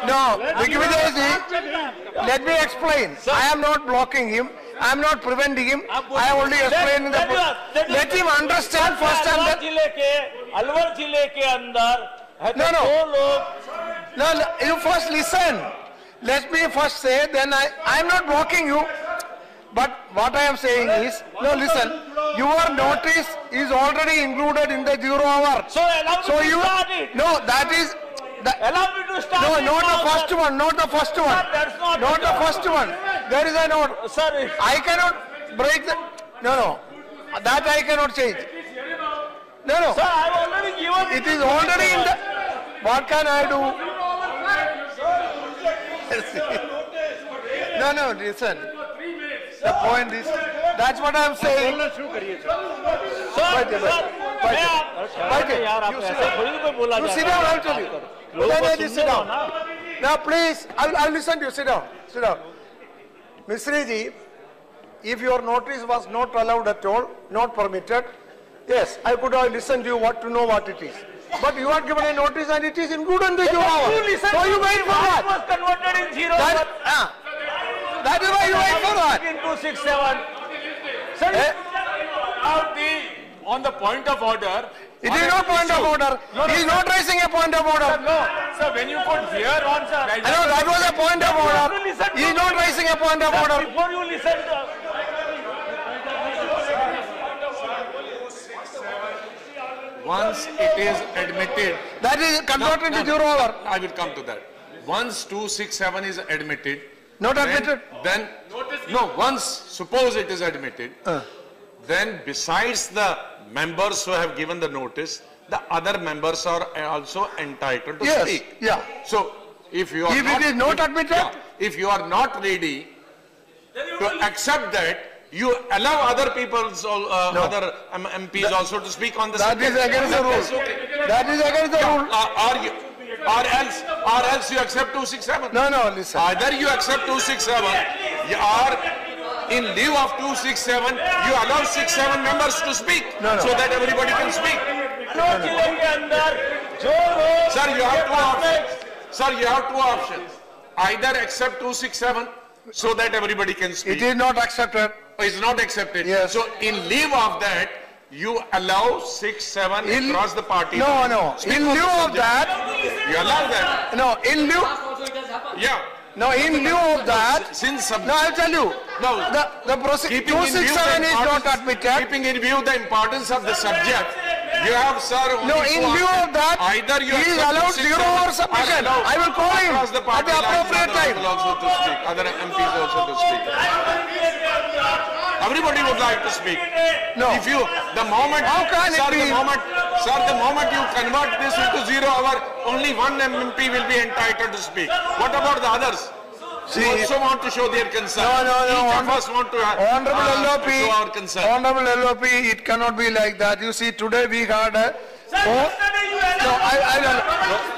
No, let me explain. I am not blocking him. I am not preventing him. I am only explaining the point. Let him understand first and then. Alwar जिले के अंदर No, you first listen. Let me first say, then I am not blocking you. But what I am saying is, no, listen, your notice is already included in the 0 hour. So you start it. No, that is. Allow me to start. No, it not now, the first sir. one, not the first one. Sir, that's not the first one. There is a note. Sir, I cannot break the. No. That I cannot change. No. Sir, I have already given It is already in the. What can I do? No, listen. The point is, that's what I am saying. You sit down, I'll tell you. Sit down. Now please, I'll listen to you. Sit down. Misri ji, if your notice was not allowed at all, not permitted, yes, I could have listened to you to know what it is. But you are given a notice and it is included in the 0 hour. So you wait for that. was converted in 0 hour. That is why you wait for that. In 267. Sir, on the point of order. It is not point of order. He is not raising a point of order. No. Sir, when you put here on, sir. I know that was a point of order. He is not raising a point of order. Before you listen to. Once it is admitted. That is converted to 0 hour. I will come to that. Once 267 is admitted. Not admitted. Then once suppose it is admitted, then besides the members who have given the notice, the other members are also entitled to speak. Yeah. So if you are it is not admitted, if you are not ready to accept that, you allow other people's other MPs also to speak on the subject. That is against the rule. That is against the rule. Or else you accept 267. No, listen. Either you accept 267, or in lieu of 267, you allow 6-7 members to speak, so that everybody can speak. Sir, you have two options. Sir, you have two options. Either accept 267 so that everybody can speak. It is not accepted. It's not accepted. Yes. So in lieu of that, you allow 6-7 across the party. No. In lieu of that, you allow that. No, in lieu. Yeah. No, in lieu of that. No, I'll tell you. No. The procedure 267 is not admitted. Keeping in view the importance of the subject, you have, sir. No, in lieu of that, either you he is allowed 0 hour submission. I will call him at the appropriate time. Other MPs also to speak. Everybody would like to speak. No. If you, the moment, how can sir, it be? The moment you convert this into 0 hour, only one MP will be entitled to speak. What about the others? See, who also want to show their concern. No. Each of us want to Honorable LOP, show our concern. Honorable LOP, it cannot be like that. You see, today we had a...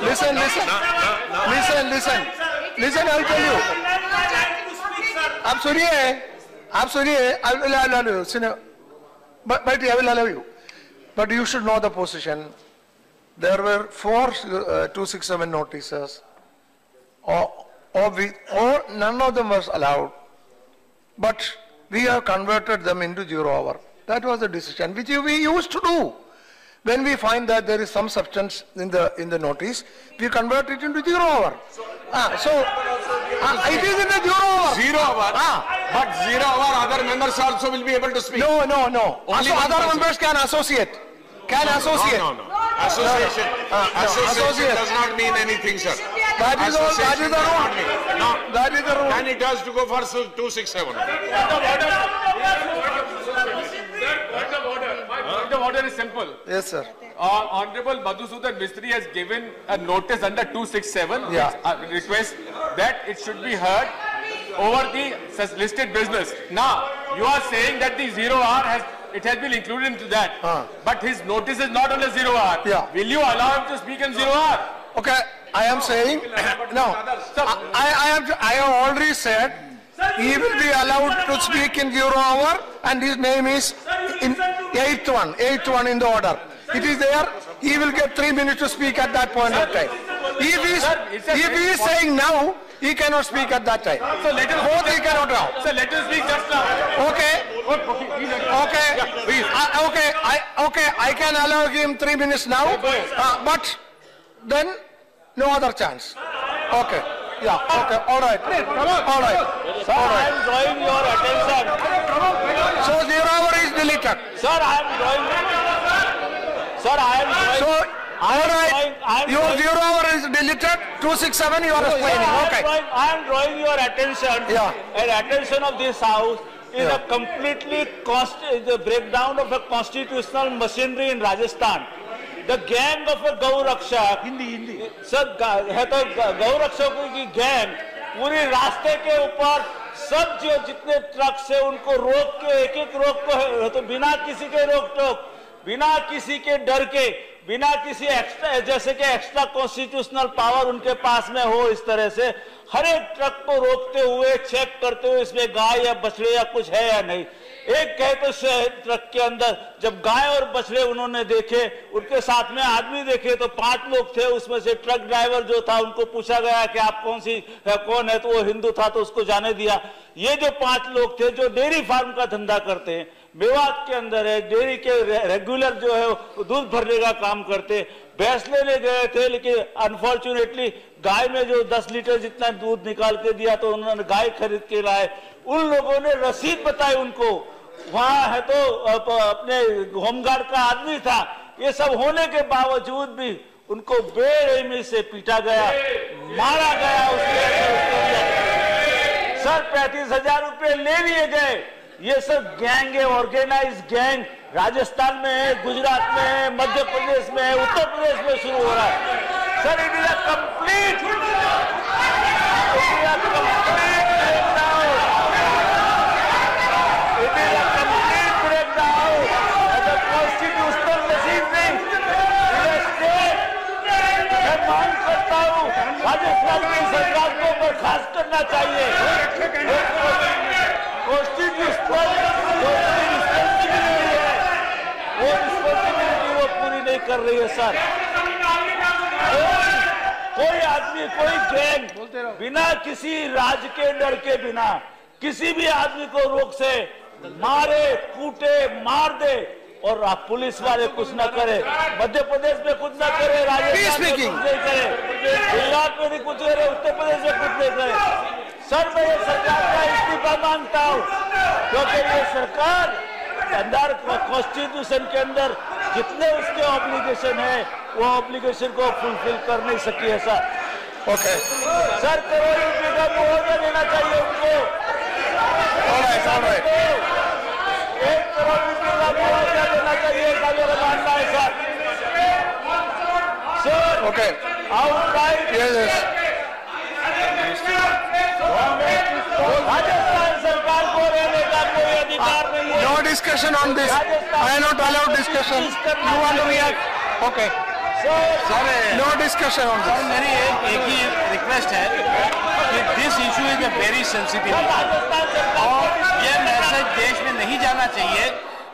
Listen, I'll tell you. I'm sorry, I will allow you. But I will allow you. But you should know the position. There were 4 267 notices. None of them was allowed. But we have converted them into 0 hour. That was the decision which we used to do. When we find that there is some substance in the notice, we convert it into 0 hour. It is in the 0 hour. 0 hour. But 0 hour, other members also will be able to speak. No. Only other members can associate. No. Association does not mean anything, sir. That is all. That is the rule. No. That is the rule. And it has to go for 267. Point of order is simple. Yes, sir. Honorable Madhusudan Mistry has given a notice under 267 which requests that it should be heard over the listed business. Now, you are saying that the 0 hour has been included into that. But his notice is not on the 0 hour. Yeah. Will you allow him to speak in 0 hour? Okay, I am saying, no, I have already said he will be allowed to speak in 0 hour and his name is in eighth one in the order. It is there, he will get 3 minutes to speak at that point of time. If he is saying now, he cannot speak at that time. So let us Both he cannot now. So let us speak just now. Okay. Okay. I can allow him 3 minutes now, but then no other chance. Okay. Yeah. Okay. All right. All right. Sir, I am drawing your attention. So 0 hour is deleted. Sir, I am drawing. Sir, I am drawing. So all right. I am Your drawing- 0 hour is deleted. 267 you are explaining. Okay. I am drawing your attention and attention of this house is a completely the breakdown of a constitutional machinery in Rajasthan. The gang of a Gau Rakshak, सब है तो गौ रक्षकों की gang पूरी रास्ते के ऊपर सब जो जितने ट्रक से उनको रोक के एक रोक को तो बिना किसी के रोक टोक, बिना किसी के डर के, बिना किसी एक्स्ट्रा जैसे कि एक्स्ट्रा कॉन्स्टिट्यूशनल पावर उनके पास में हो, इस तरह से हर एक ट्रक को रोकते हुए चेक करते हुए इसमें गाय या बछड़े या कुछ है या नहीं। एक कहे तो ट्रक के अंदर जब गाय और बछड़े उन्होंने देखे, उनके साथ में आदमी देखे तो 5 लोग थे, उसमें से ट्रक ड्राइवर जो था उनको पूछा गया कि आप कौन है, तो वो हिंदू था तो उसको जाने दिया। ये जो 5 लोग थे जो डेयरी फार्म का धंधा करते हैं, मेवात के अंदर है, डेयरी के रेगुलर जो है दूध भरने का काम करते, भैंस लेने गए थे, लेकिन अनफॉर्चुनेटली गाय में जो 10 लीटर जितना दूध निकाल के दिया तो उन्होंने गाय खरीद के लाए। उन लोगों ने रसीद बताई उनको, वहां है तो अपने होमगार्ड का आदमी था। ये सब होने के बावजूद भी उनको बेरहमी से पीटा गया, मारा गया। सर 35,000 रुपए ले लिए गए। ये सब गैंग है, ऑर्गेनाइज गैंग राजस्थान में है, गुजरात में है, मध्य प्रदेश में है, उत्तर प्रदेश में शुरू हो रहा है। Sir it is a complete breakdown of the constitutional machinery in a state। मैं मांग करता हूँ राजस्थान की सरकार को बर्खास्त करना चाहिए। वो रिस्पॉन्सिबिलिटी वो पूरी नहीं कर रही है सर। कोई आदमी, कोई गैंग बिना किसी राज के डर के बिना किसी भी आदमी को रोक से मारे, कूटे, मार दे और पुलिस वाले कुछ न करे, मध्य प्रदेश में कुछ न करे, राजस्थान में कुछ नहीं करे, गुजरात में भी कुछ करे, उत्तर प्रदेश में कुछ नहीं करे। सर मैं ये सरकार का इस्तीफा मांगता हूँ, क्योंकि ये सरकार अंदर कॉन्स्टिट्यूशन के अंदर जितने उसके ऑब्लिगेशन है वो ऑब्लिगेशन को फुलफिल कर नहीं सकी है सर। Okay. सर करोड़ रुपए का मुआवजा देना चाहिए उनको। All right. 1 करोड़ रुपए का मुआवजा देना चाहिए, ऐसा मेरा मानना है sir. Sir Okay. Outright Yes. Rajasthan सरकार को रहने का कोई अधिकार नहीं है। No discussion on this. I am not allowed discussion. You want to react? Okay. Sir No discussion on this. मेरी एक ही रिक्वेस्ट है कि this issue is a very sensitive Rajasthan सरकार और ये मैसेज देश में नहीं जाना चाहिए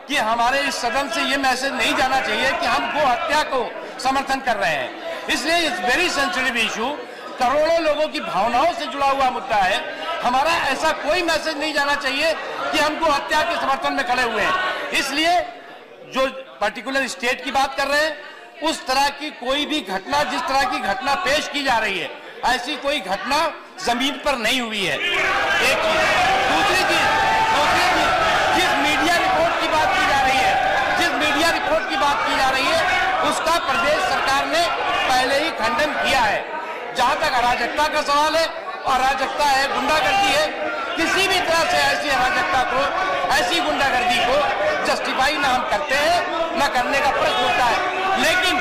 कि हमारे इस सदन से ये मैसेज नहीं जाना चाहिए कि हम गो हत्या को समर्थन कर रहे हैं। इसलिए इट्स वेरी सेंसिटिव इशू, करोड़ों लोगों की भावनाओं से जुड़ा हुआ मुद्दा है। हमारा ऐसा कोई मैसेज नहीं जाना चाहिए कि हम गो हत्या के समर्थन में खड़े हुए हैं। इसलिए जो पर्टिकुलर स्टेट की बात कर रहे हैं, उस तरह की कोई भी घटना, जिस तरह की घटना पेश की जा रही है, ऐसी कोई घटना जमीन पर नहीं हुई है। एक चीज। दूसरी चीज जिस मीडिया रिपोर्ट की बात की जा रही है उसका प्रदेश सरकार ने पहले ही खंडन किया है। जहां तक अराजकता का सवाल है, अराजकता है, गुंडागर्दी है, किसी भी तरह से ऐसी अराजकता को, ऐसी गुंडागर्दी को जस्टिफाई ना हम करते हैं, न करने का प्रश्न उठता है। लेकिन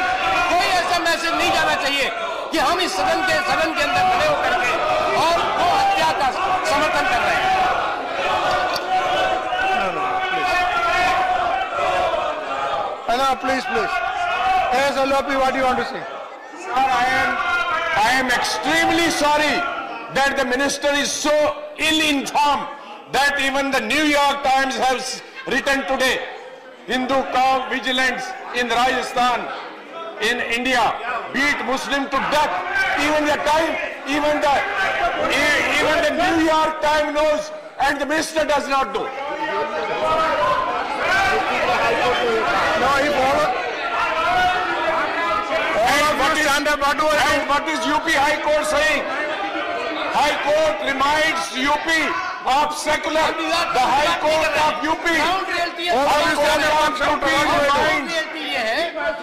कोई ऐसा मैसेज नहीं जाना चाहिए कि हम इस सदन के अंदर खड़े होकर के और गो हत्या का समर्थन कर रहे हैं। No, please. Yes, Alopi, what do you want to say? Sir, I am extremely sorry that the minister is so ill-informed that even the New York Times has written today, Hindu cow vigilance in Rajasthan. in India beat Muslim to death. Even the New York Times knows, and the minister does not know. No, he followed. And what is UP High Court saying? High Court reminds UP of secular. The High Court of UP.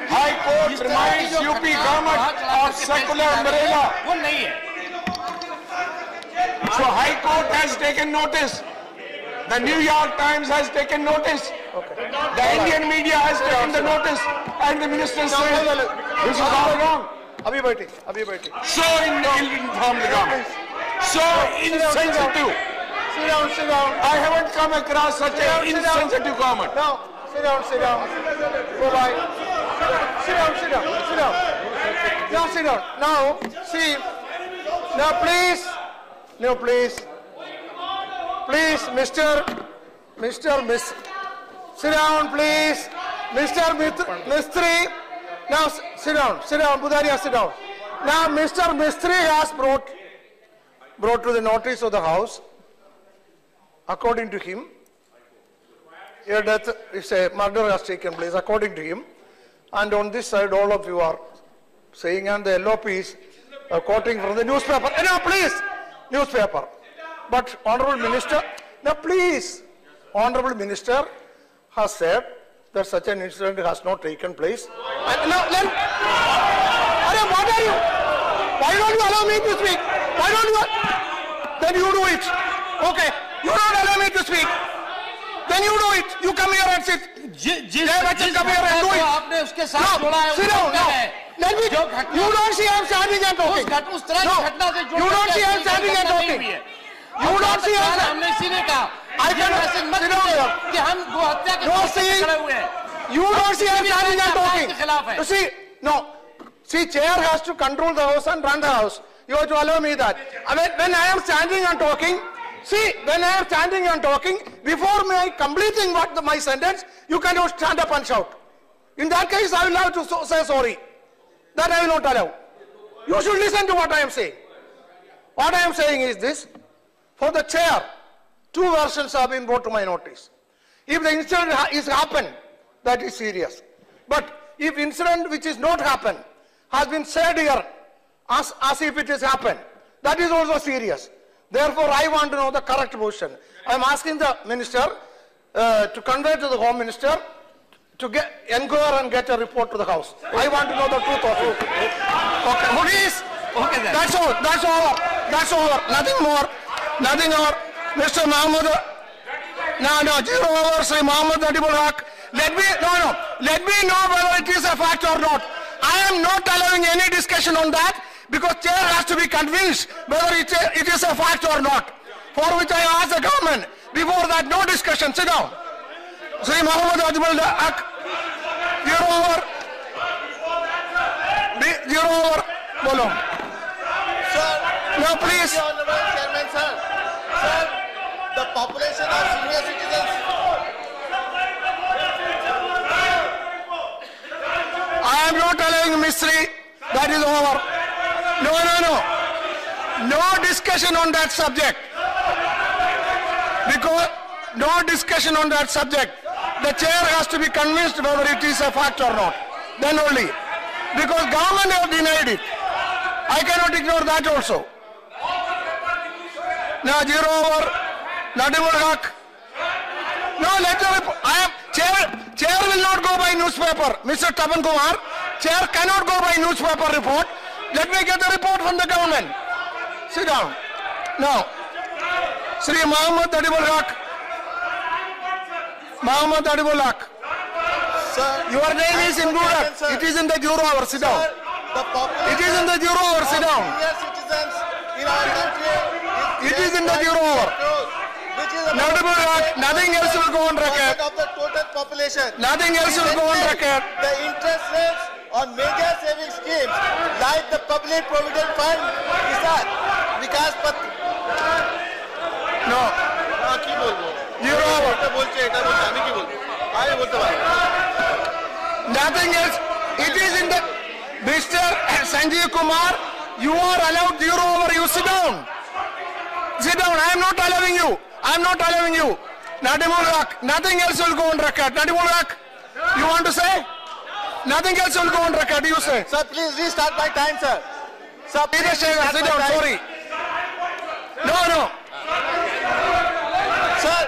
High Court reminds UP government of secular umbrella. So High Court has taken notice. The New York Times has taken notice. The Indian media has taken the notice, and the minister says this is all wrong. Abhi baiti. So ill-informed government. So insensitive. Sit down. I haven't come across such an insensitive government. Now, sit down. Go by. Sit down. Now, sit down. Now, see. Now, please. Please, Mr. Sit down, please. Mr. Mistry. Now, sit down. Budaria, sit down. Now, Mr. Mistry has brought to the notice of the House, according to him, a death is a murder has taken place, according to him. And on this side, all of you are saying, and the LOP is quoting from the newspaper. No, please, newspaper. But Honorable Minister, now please, Honorable Minister has said that such an incident has not taken place. And now, then, what are you? Why don't you allow me to speak? Why don't you? Then you do it. Okay. You don't allow me to speak. Then you do it. You come here and sit. Come here and do it. No, sit down now. Let me. You don't see I'm standing and talking. No, you don't see I'm standing and talking. You don't see I'm standing. I cannot sit down here. No, see. You don't see I'm standing and talking. You see, no. See, chair has to control the House and run the House. You have to allow me that. When I am standing and talking, before my completing my sentence, you cannot stand up and shout. In that case, I will have to say sorry. That I will not allow. You should listen to what I am saying. What I am saying is this. For the chair, 2 versions have been brought to my notice. If the incident is happened, that is serious. But if incident which is not happened has been said here as if it has happened, that is also serious. Therefore, I want to know the correct position. I am asking the minister to convey to the Home Minister to inquire and get a report to the House. I want to know the truth of it. Okay, please. Okay, then. That's all. Nothing more. Mr. Mahmood. No, 0 over, Sri Mohammed Adibul Haq. Let me know whether it is a fact or not. I am not allowing any discussion on that, because chair has to be convinced whether it is a fact or not. For which I ask the government. Before that, no discussion. Sit down. Sri Mohammed Adibul Haq. 0 over. 0 over. Bolo. Sir. No, please. Honorable Chairman, sir. Sir, the population of senior citizens. I am not allowing mystery. That is over. No discussion on that subject. Because no discussion on that subject. The chair has to be convinced whether it is a fact or not. Then only. Because government have denied it. I cannot ignore that also. Now 0 over. Nadimul Haq. No, let the chair will not go by newspaper. Mr. Tapan Kumar, chair cannot go by newspaper report. Let me get the report from the government. Sit down. Now, Sri Mohammed Adibul Haq. Sir, your name is included. It is in the 0 hour. Sit down. It is in the 0 hour. Sit down. Senior citizens in our country. It is in the 0 hour. Nothing else will go on record. Of the total population. Nothing else will go on record. The interest rates on major saving schemes like the Public Provident Fund is that Vikas Patra. No. কি বলবো? 0 hour. এটা বলছে আমি কি বলবো? আমি বলতে পারি। Nothing else. It is in the Mr. Sanjeev Kumar, you are allowed 0 over. You sit down. Sit down. I am not allowing you. I am not allowing you. Nadimul Haq, nothing else will go on record. Nadimul Haq, you want to say? Nothing else will go on record. You say. Sir, please restart my time, sir. Sir, please Sit down. Sorry. No. Sir,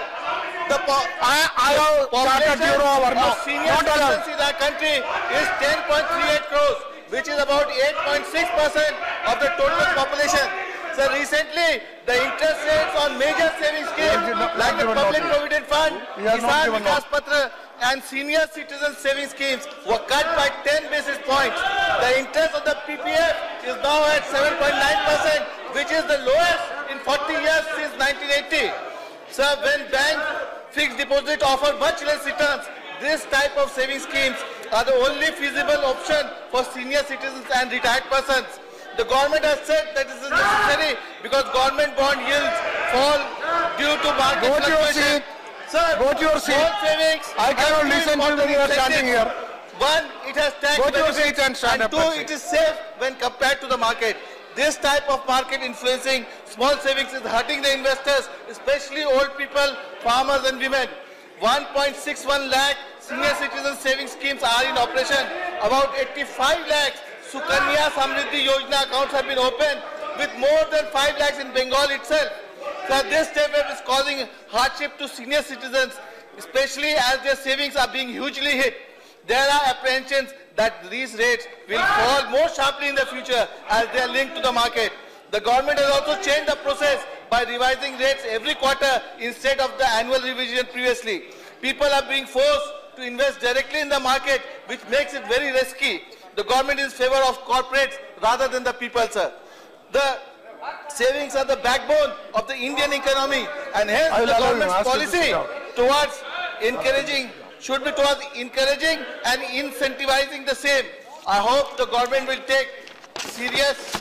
the I have started 0 over. No, senior not allowed. citizens in our country is 10.38 crores, which is about 8.6% of the total population. So recently, the interest rates on major savings schemes like the Public Provident Fund, Kisan Vikas Patra and Senior Citizen Savings Schemes were cut by 10 basis points. The interest on the PPF is now at 7.9%, which is the lowest in 40 years since 1980. So when banks fixed deposit offer much less returns, this type of saving schemes are the only feasible option for senior citizens and retired persons. The government has said that this is necessary because government bond yields fall due to market fluctuation. Sir, go to your seat. Savings I cannot listen to you when you are chanting here. One, it has tax Go to your benefits, seat and stand up, two, it is safe when compared to the market. This type of market influencing small savings is hurting the investors, especially old people, farmers and women. 1.61 lakh senior citizen savings schemes are in operation. About 85 lakhs Sukanya Samriddhi Yojana accounts have been opened, with more than 5 lakhs in Bengal itself. So this step is causing hardship to senior citizens, especially as their savings are being hugely hit. There are apprehensions that these rates will fall more sharply in the future as they are linked to the market. The government has also changed the process by revising rates every quarter instead of the annual revision previously. People are being forced to invest directly in the market, which makes it very risky. The government is in favor of corporates rather than the people, sir. The savings are the backbone of the Indian economy, and hence the government's policy towards encouraging should be towards encouraging and incentivizing the same. I hope the government will take serious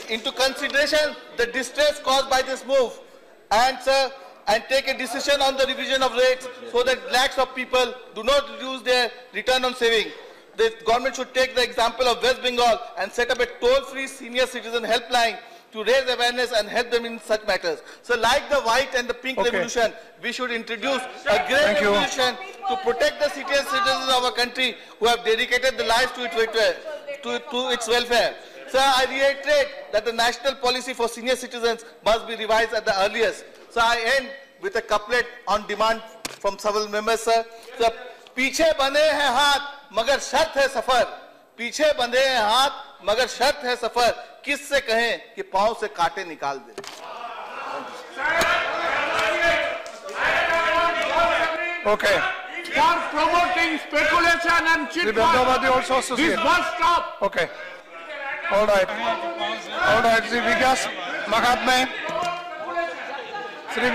into consideration the distress caused by this move, and take a decision on the revision of rates so that lakhs of people do not lose their return on saving. The government should take the example of West Bengal and set up a toll-free senior citizen helpline to raise awareness and help them in such matters. So like the white and the pink revolution, we should introduce a grey revolution to protect the citizens of our country who have dedicated their lives to its welfare. So I reiterate that the national policy for senior citizens must be revised at the earliest. So I end with a couplet on demand from several members, sir. So, पीछे बंधे हैं हाथ मगर शर्त है सफर, पीछे बंधे हैं हाथ मगर शर्त है सफर, किससे कहें कि पांव से कांटे निकाल दे. Okay. For promoting speculation and cheat funds, this must stop. Okay. All right. All right. Sri Vikas Mahatma. Sri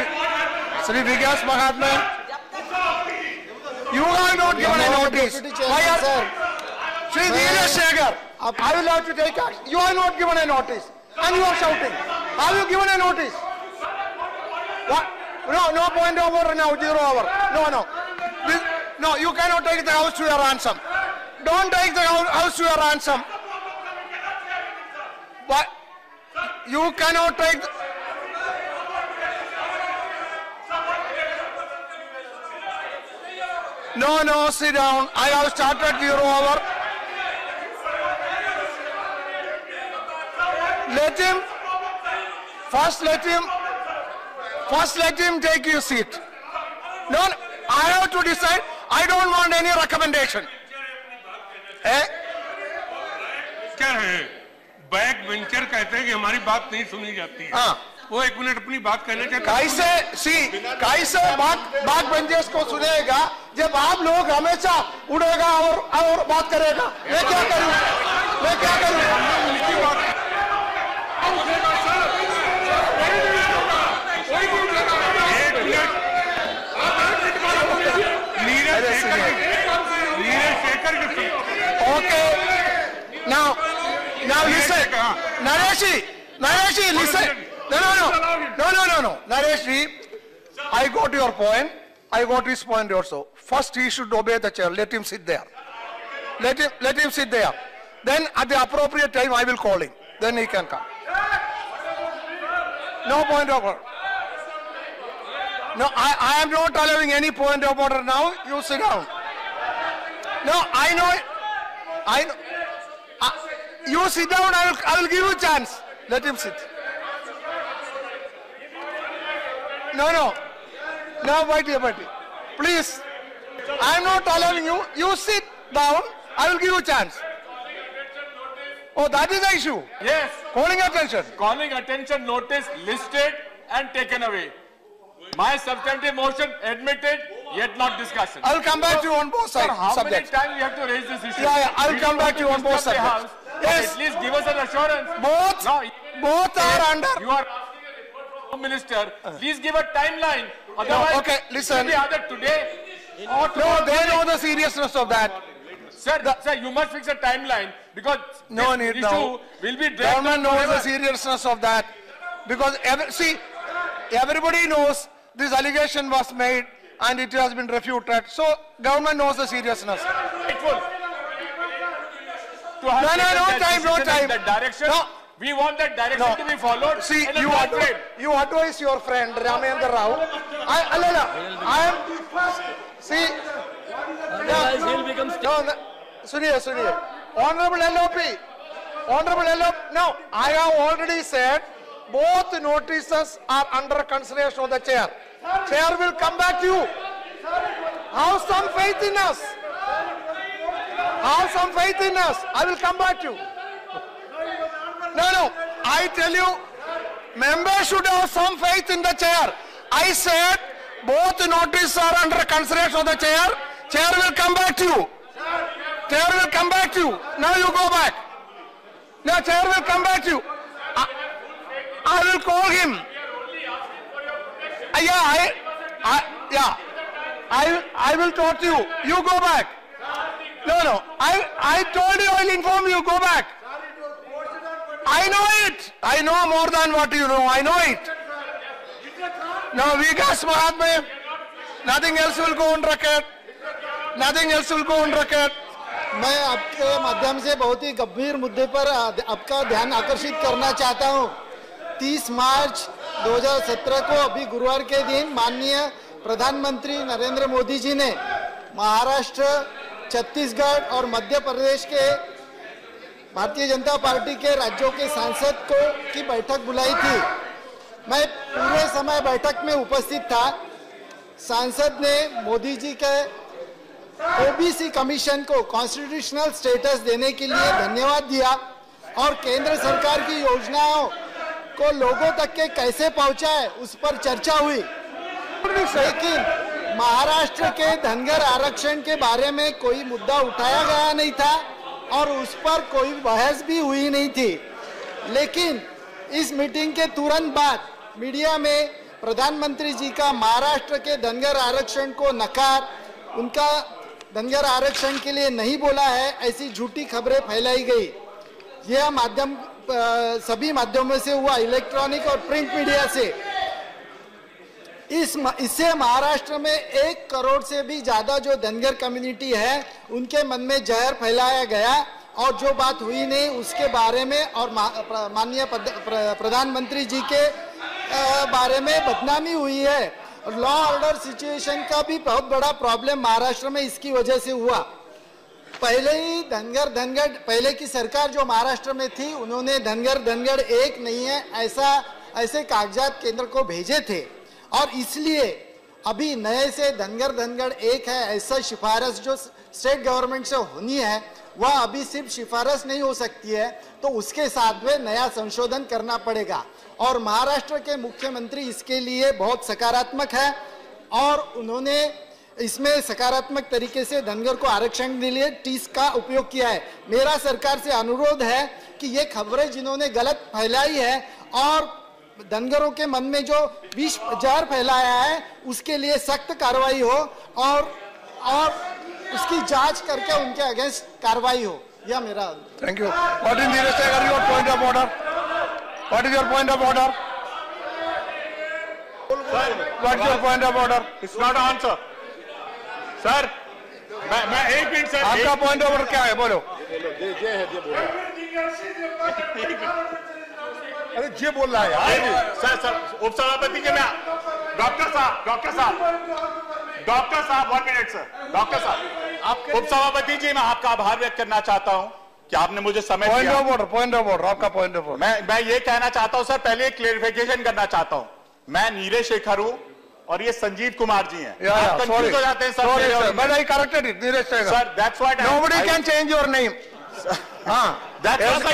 Vikas Mahatma. You are not given a notice. Why are Sri Neeraj Shekhar, I will have to take action. You are not given a notice. And you are shouting. Have you given a notice? What? No point over now, 0 over. No. No, you cannot take the house to your ransom. Don't take the house to your ransom. But you cannot take No, sit down. I have started 0 over. First let him take your seat. No, I have to decide. I don't want any recommendation. क्या है? Back venture कहते हैं कि हमारी बात नहीं सुनी जाती है. वो 1 मिनट अपनी बात कहना चाहते हैं. कैसे बात बेंचर्स को सुनेगा जब आप लोग हमेशा उड़ेगा और बात करेगा. मैं क्या करूं? Okay. Now listen. Nareshi, listen. No. Naresh, I got your point. I got his point also. First, he should obey the chair. Let him sit there. Let him sit there. then at the appropriate time I will call him. Then he can come. No point of order. No, I am not allowing any point of order now. You sit down. No, I know. I know. You sit down. I will give you a chance. Let him sit. No. Wait here. Please. I am not allowing you. You sit down. I will give you a chance. Oh, that is the issue. Yes. Calling attention. Calling attention notice listed and taken away. My substantive motion admitted, yet not discussion. I will come back to you on both sides. Sir, how subjects. many times we have to raise this issue? Yeah, I will come back to you on both subjects. Yes. At least give us an assurance. Both are under. You are asking a report from Home Minister. Please give a timeline. Otherwise, okay, listen. it will be either today or tomorrow. No, they know the seriousness of that. Sir, you must fix a timeline because no this need issue now. will be dragged Government on knows forever. the seriousness of that because everybody knows this allegation was made and it has been refuted. So government knows the seriousness. Grateful to have No taken that time. decision in that direction. No. We want that direction to be followed. See, in a time frame. you advise your friend Ramendra Rao. I am. See. Otherwise he'll become. Suniya. Honorable LOP. No, I have already said both notices are under consideration of the chair. Chair will come back to you. Have some faith in us. I will come back to you. No. I tell you, members should have some faith in the chair. I said both notices are under consideration of the chair. Chair will come back to you. Now you go back. Now chair will come back to you. I will call him. I will talk to you. You go back. No. I told you I will inform you. Go back. I know it. I know more than what you know. I know it. No, Vikas Mahatma. Nothing else will go on record. मैं आपके माध्यम से बहुत ही गंभीर मुद्दे पर आपका ध्यान आकर्षित करना चाहता हूं। 30 मार्च 2017 को अभी गुरुवार के दिन माननीय प्रधानमंत्री नरेंद्र मोदी जी ने महाराष्ट्र, छत्तीसगढ़ और मध्य प्रदेश के भारतीय जनता पार्टी के राज्यों के सांसद की बैठक बुलाई थी। मैं पूरे समय बैठक में उपस्थित था। सांसद ने मोदी जी के ओबीसी कमीशन को कॉन्स्टिट्यूशनल स्टेटस देने के लिए धन्यवाद दिया और केंद्र सरकार की योजनाओं को लोगों तक के कैसे पहुंचाए उस पर चर्चा हुई। लेकिन महाराष्ट्र के धनगर आरक्षण के बारे में कोई मुद्दा उठाया गया नहीं था और उस पर कोई बहस भी हुई नहीं थी। लेकिन इस मीटिंग के तुरंत बाद मीडिया में प्रधानमंत्री जी का महाराष्ट्र के धनगर आरक्षण को नकार, उनका धनगर आरक्षण के लिए नहीं बोला है, ऐसी झूठी खबरें फैलाई गई। यह सभी माध्यमों से हुआ, इलेक्ट्रॉनिक और प्रिंट मीडिया से। इससे महाराष्ट्र में 1 करोड़ से भी ज्यादा जो धनगर कम्युनिटी है उनके मन में जहर फैलाया गया और जो बात हुई नहीं उसके बारे में और माननीय प्रधानमंत्री जी के बारे में बदनामी हुई है। लॉ ऑर्डर सिचुएशन का भी बहुत बड़ा प्रॉब्लम महाराष्ट्र में इसकी वजह से हुआ। पहले ही पहले की सरकार जो महाराष्ट्र में थी उन्होंने धनगर एक नहीं है ऐसे कागजात केंद्र को भेजे थे और इसलिए अभी नए से धनगर एक है ऐसा सिफारिश जो स्टेट गवर्नमेंट से होनी है वह अभी सिर्फ सिफारिश नहीं हो सकती है, तो उसके साथ में नया संशोधन करना पड़ेगा। और महाराष्ट्र के मुख्यमंत्री इसके लिए बहुत सकारात्मक है और उन्होंने इसमें सकारात्मक तरीके से धनगर को आरक्षण के लिए टीस का उपयोग किया है। मेरा सरकार से अनुरोध है कि ये खबरें जिन्होंने गलत फैलाई है और धनगरों के मन में जो विष जहर फैलाया है उसके लिए सख्त कार्रवाई हो और उसकी जांच करके उनके अगेंस्ट कार्रवाई हो। यह मेरा। Thank you. What is your point of order? What is your point of order? What is your point of order? It's not an answer. Sir, मैं एक मिनट सर। आपका point of order क्या है? बोलो। अरे जे बोल रहा है यार। सर उपसभापति जी, मैं डॉक्टर साहब 1 मिनट सर। डॉक्टर साहब, उपसभापति जी, मैं आपका आभार व्यक्त करना चाहता हूं कि आपने मुझे समय दिया। पॉइंट ऑफ ऑर्डर, आपका पॉइंट ऑफ ऑर्डर। मैं ये कहना चाहता हूं सर, पहले एक क्लेरिफिकेशन करना चाहता हूं। मैं नीरज शेखर हूं और ये संजीव कुमार जी हैं। आप कंफ्यूज हो जाते हैं sir. But I corrected it, Neeraj Shekhar. Sir, that's what nobody can change your name.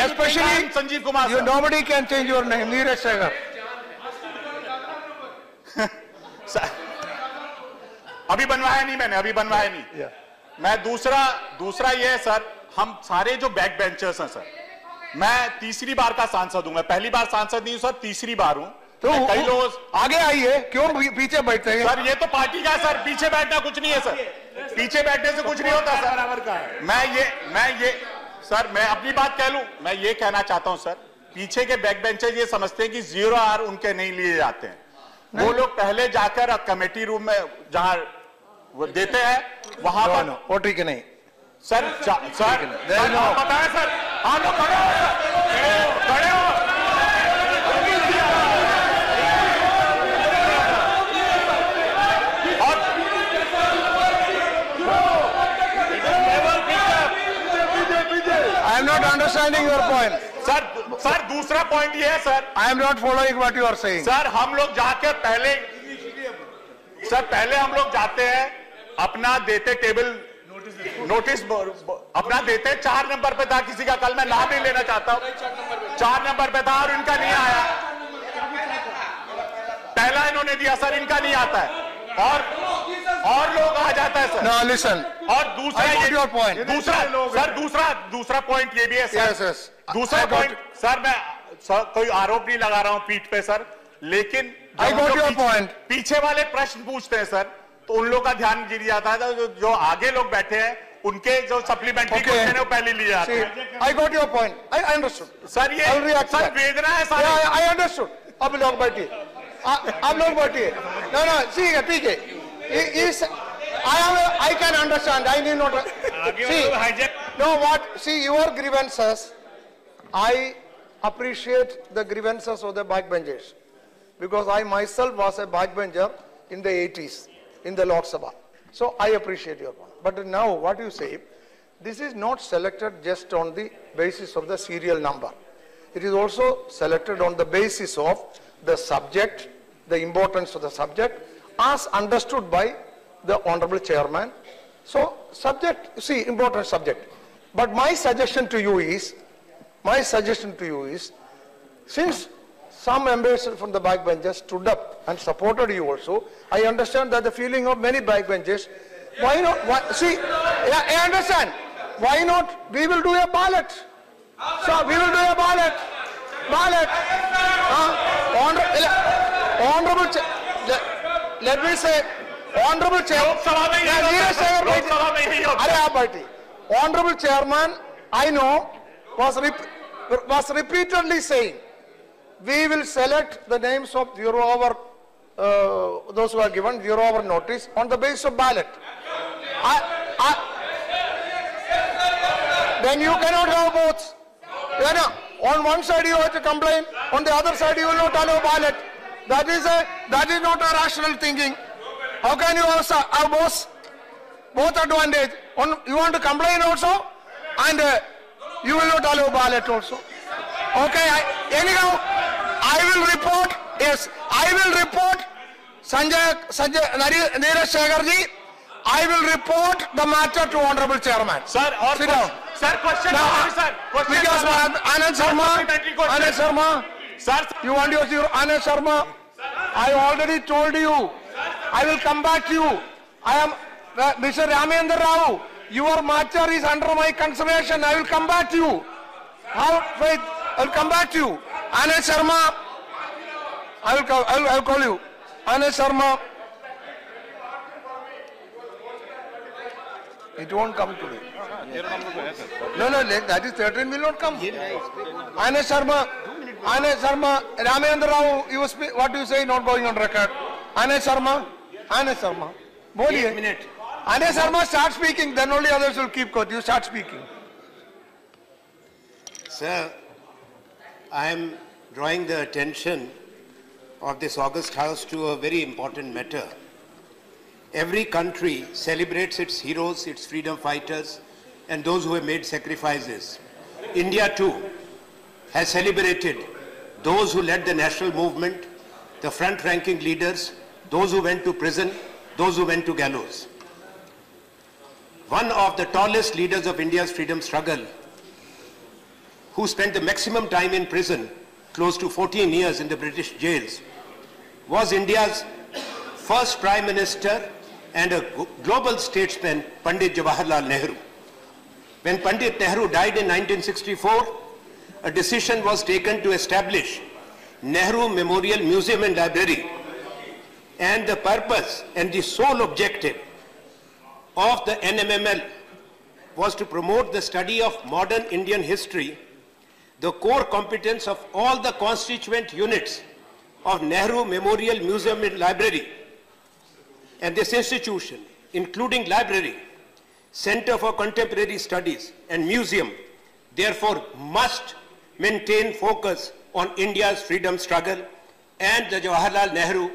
Especially Sanjeev Kumar. Nobody can change your name, Neeraj Shekhar. अभी बनवाया नहीं मैंने, अभी बनवाया नहीं। मैं दूसरा ये है सर, हम सारे जो बैक बेंचर्स हैं सर, मैं तीसरी बार का सांसद हूं। मैं पहली बार सांसद नहीं हूं सर, तीसरी बार हूं। तो कई लोग आगे आइए, क्यों पीछे बैठते हैं? सर ये तो पार्टी का है सर, पीछे बैठना कुछ नहीं है सर, पीछे बैठने से कुछ नहीं होता सर। बराबर का है। मैं अपनी बात कह लूं, मैं ये कहना चाहता हूं सर, पीछे के बैक बेंचर ये समझते हैं कि 0 आवर उनके नहीं लिए जाते हैं। वो लोग पहले जाकर कमेटी रूम में जहां वो देते हैं वहां पर वो ठीक है नहीं सर। बताएं सर, आप लोग खड़े हो सर, खड़े हो। I am not understanding your point. Sir दूसरा पॉइंट ये है sir, I am not following what you are saying. Sir हम लोग जाके पहले हम लोग जाते हैं, अपना देते टेबल नोटिस अपना देते, 4 नंबर पे था किसी का, कल मैं नाम नहीं लेना चाहता हूं, 4 नंबर पे था और इनका नहीं आया। पहला इन्होंने दिया सर, इनका नहीं आता है और लोग आ जाता है सर। No, listen. और दूसरा पॉइंट ये भी है सर। Yes. दूसरा पॉइंट सर, मैं कोई आरोप नहीं लगा रहा हूं पीठ पे सर, लेकिन I got your point. पीछे वाले प्रश्न पूछते हैं सर, तो उन लोग का ध्यान गिर जाता है। जो आगे लोग बैठे हैं उनके जो सप्लीमेंट्री क्वेश्चन है वो पहले लिए जाते हैं। I got your point. I understood. Sir ये सर वेदना है सर। I understood. अब लोग बैठिए, आप लोग बैठिए। No, ठीक है। I can understand. I need not. See, your grievances. I appreciate the grievances of the backbenchers because I myself was a backbencher in the 80s in the Lok Sabha. So I appreciate your point. But now what you say, this is not selected just on the basis of the serial number. It is also selected on the basis of the subject, the importance of the subject as understood by the Honorable Chairman. So subject, see, important subject. But my suggestion to you is, since some members from the backbenchers stood up and supported you also, I understand that the feeling of many backbenchers, why not, I understand, why not, we will do a ballot. So we will do a ballot. Honorable, let me say, Honorable Chairman, Honorable Chairman, I know, was repeatedly saying, we will select the names of 0 hour, those who are given 0 hour notice on the basis of ballot. Then you cannot have both. On one side you have to complain, on the other side you will not allow ballot. That is not a rational thinking. How can you have both advantage? You want to complain also, and you will not allow ballot also. Okay, anyhow, I will report, yes, I will report Neeraj Shekhar ji, I will report the matter to Honorable Chairman. Sir, sit down. Sir, question, sir. Because Anand Sharma, sir, you want your Anand Sharma, I already told you, I will come back to you. I am Mr. Ramendra Rao, your matter is under my consideration. I will come back to you. Wait, I will come back to you. Anand Sharma, I will call you. Anand Sharma, it won't come today. No, that is 13 will not come. Anand Sharma, Ramendra Rao, what you say not going on record. Anand Sharma, boliye. Anand Sharma, start speaking, then only others will keep quiet. You start speaking. Sir, I am drawing the attention of this August House to a very important matter. Every country celebrates its heroes, its freedom fighters, and those who have made sacrifices. India too has celebrated those who led the national movement, the front-ranking leaders, those who went to prison, those who went to gallows. One of the tallest leaders of India's freedom struggle, who spent the maximum time in prison, close to 14 years in the British jails, was India's first Prime Minister and a global statesman, Pandit Jawaharlal Nehru. When Pandit Nehru died in 1964, a decision was taken to establish Nehru Memorial Museum and Library. And the purpose and the sole objective of the NMML was to promote the study of modern Indian history, the core competence of all the constituent units of Nehru Memorial Museum and Library. And this institution, including library, Center for Contemporary Studies and museum, therefore must maintain focus on India's freedom struggle and the Jawaharlal Nehru,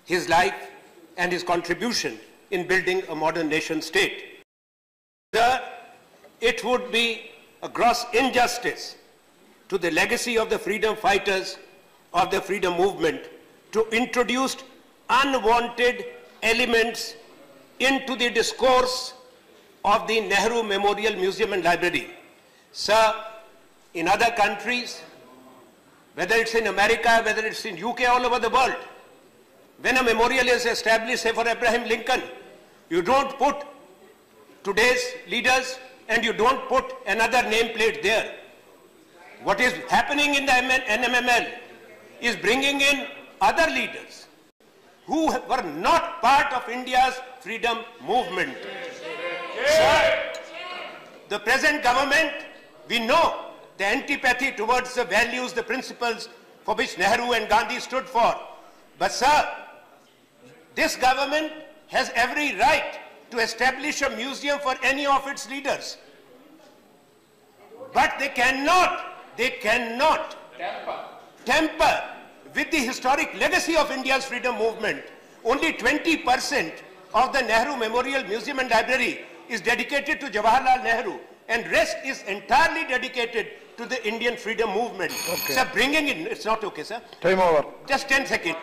his life and his contribution in building a modern nation state. It would be a gross injustice to the legacy of the freedom fighters of the freedom movement to introduce unwanted elements into the discourse of the Nehru Memorial Museum and Library. Sir, in other countries, whether it's in America, whether it's in UK, all over the world, when a memorial is established, say for Abraham Lincoln, you don't put today's leaders and you don't put another nameplate there. What is happening in the NMML is bringing in other leaders who were not part of India's freedom movement. Sir, the present government, we know the antipathy towards the values, the principles for which Nehru and Gandhi stood for. But sir, this government has every right to establish a museum for any of its leaders. But they cannot tamper with the historic legacy of India's freedom movement. Only 20% of the Nehru Memorial Museum and Library is dedicated to Jawaharlal Nehru, and rest is entirely dedicated to the Indian freedom movement. Okay. Sir, bringing in, it's not okay, sir. Time over. Just 10 seconds.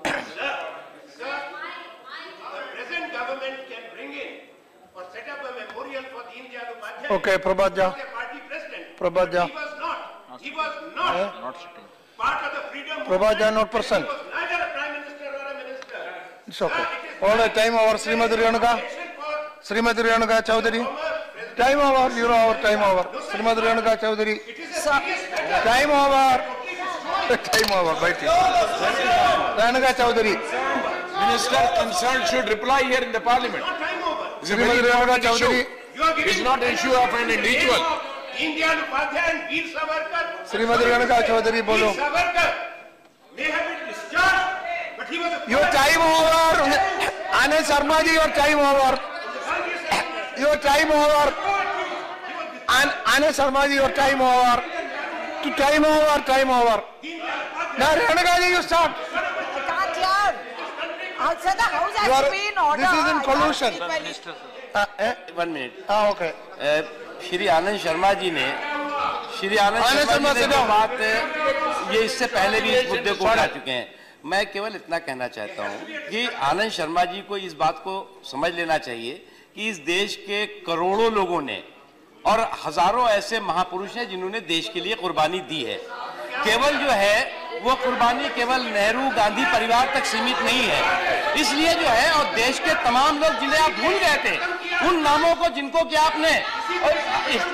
Sir, the present government can bring in or set up a memorial for Deen Dayal Upadhyay. Okay, Prabhat Jha. Party president. Prabhat Jha. He was not part of the freedom movement. Prabhat Jha, not person. He was neither a prime minister or a minister. It's okay. All right, time over. Srimati Renuka Chaudhary. Time over, you know our time over. Srimati Renuka Chaudhary. Time over. Time over, right. Renuka Chaudhary. Minister concerned should reply here in the parliament. It's a very important issue. It's not an issue of an individual. Srimati Renuka Chaudhary, bolo. Your time over. Anand Sharma ji, your time over. Your time over. Anand Sharma ji, your time over. Time over, time over. Now Renuka ji, you start. Sir, the house has to be in order. This is in collusion. 1 minute. Okay. Shri Anand Sharma ji ने जो बात ये इससे पहले भी इस मुद्दे को उठा चुके हैं। मैं केवल इतना कहना चाहता हूं कि आनंद शर्मा जी को इस बात को समझ लेना चाहिए कि इस देश के करोड़ों लोगों ने और हजारों ऐसे महापुरुष हैं जिन्होंने देश के लिए कुर्बानी दी है। केवल जो है वो कुर्बानी केवल नेहरू गांधी परिवार तक सीमित नहीं है। इसलिए जो है और देश के तमाम लोग जिन्हें आप भूल गए थे, उन नामों को जिनको कि आपने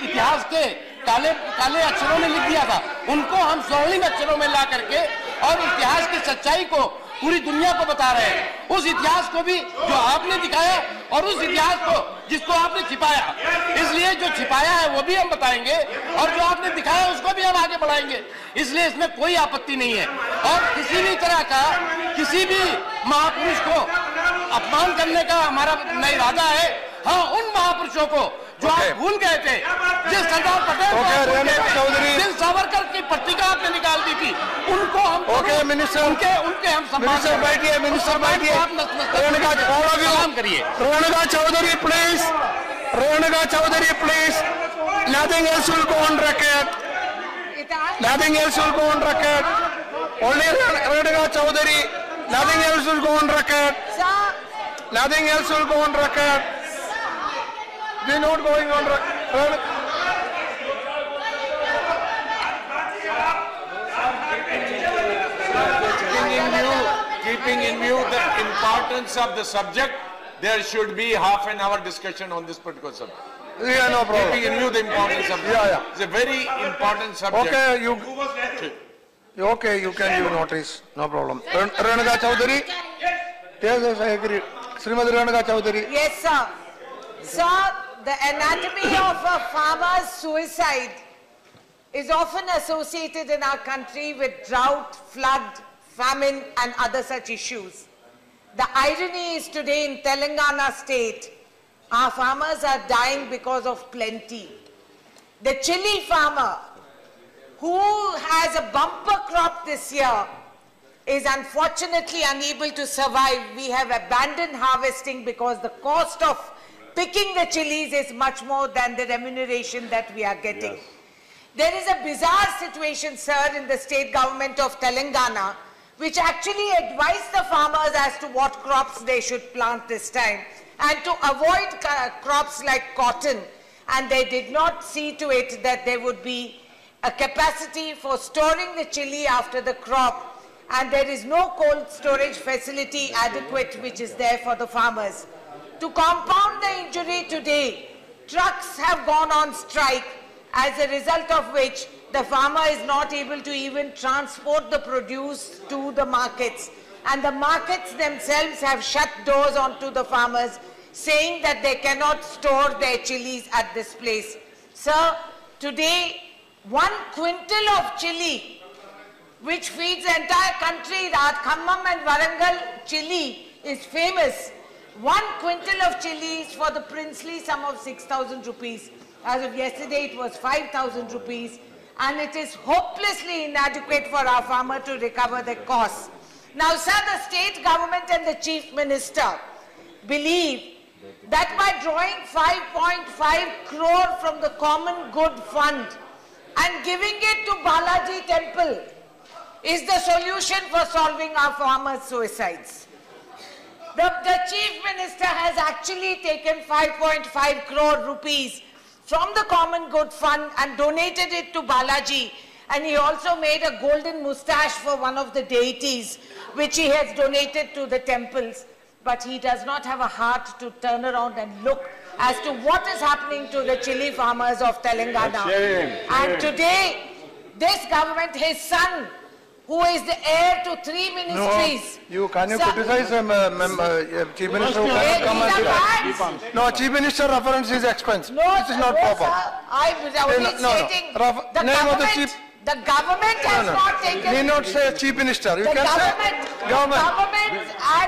इतिहास के काले काले अक्षरों में लिख दिया था, उनको हम स्वर्णिम अक्षरों में ला करके और इतिहास की सच्चाई को पूरी दुनिया को बता रहे हैं। उस इतिहास को भी जो आपने दिखाया और उस इतिहास को जिसको आपने छिपाया, इसलिए जो छिपाया है वो भी हम बताएंगे और जो आपने दिखाया उसको भी हम आगे बढ़ाएंगे। इसलिए इसमें कोई आपत्ति नहीं है और किसी भी तरह का किसी भी महापुरुष को अपमान करने का हमारा न इरादा है। हाँ, उन महापुरुषों को जो आप भूल गए थे, जिस सरदार पटेल जिन सावरकर की पत्रिका आपने निकाल दी थी, उनको हम मिनिस्टर उनके हम सम्मान बैठिए, मिनिस्टर बैठिए, सलाम करिए। Renuka Chaudhary, please. Renuka Chaudhary, please. Nothing else will go on record. Nothing else will go on record. Only Renuka Chaudhary. Nothing else will go on record. Nothing else will go on record. We're not going on record. Keeping in view the importance of the subject, there should be half an hour discussion on this particular subject. Yeah, no problem. Keeping in view the importance of it's a very important subject. Okay, you can give notice, no problem. Renuka Chaudhary? Yes, I agree. Srimati Renuka Chaudhary? Yes, sir. Sir, the anatomy of a farmer's suicide is often associated in our country with drought, flood, famine and other such issues. The irony is today in Telangana state, our farmers are dying because of plenty. The chili farmer who has a bumper crop this year is unfortunately unable to survive. We have abandoned harvesting because the cost of picking the chilies is much more than the remuneration that we are getting. Yes. There is a bizarre situation, sir, in the state government of Telangana, which actually advised the farmers as to what crops they should plant this time and to avoid crops like cotton. And they did not see to it that there would be a capacity for storing the chili after the crop, and there is no cold storage facility adequate which is there for the farmers. To compound the injury today, trucks have gone on strike, as a result of which the farmer is not able to even transport the produce to the markets. And the markets themselves have shut doors onto the farmers, saying that they cannot store their chilies at this place. Sir, today 1 quintal of chili, which feeds the entire country, the Khammam and Warangal chili is famous. 1 quintal of chili is for the princely sum of 6,000 rupees. As of yesterday, it was 5,000 rupees. And it is hopelessly inadequate for our farmer to recover the costs. Now, sir, the state government and the chief minister believe that by drawing 5.5 crore from the common good fund and giving it to Balaji temple is the solution for solving our farmers' suicides. The chief minister has actually taken 5.5 crore rupees from the common good fund and donated it to Balaji, and he also made a golden moustache for one of the deities which he has donated to the temples, but he does not have a heart to turn around and look as to what is happening to the chili farmers of Telangana. And today this government, his son, who is the heir to 3 ministries. No, can you criticize Chief Minister who cannot come and no, Chief Minister reference is expense. No, this is not proper. I was only stating the government has not taken. Need not say Chief Minister. You can say government.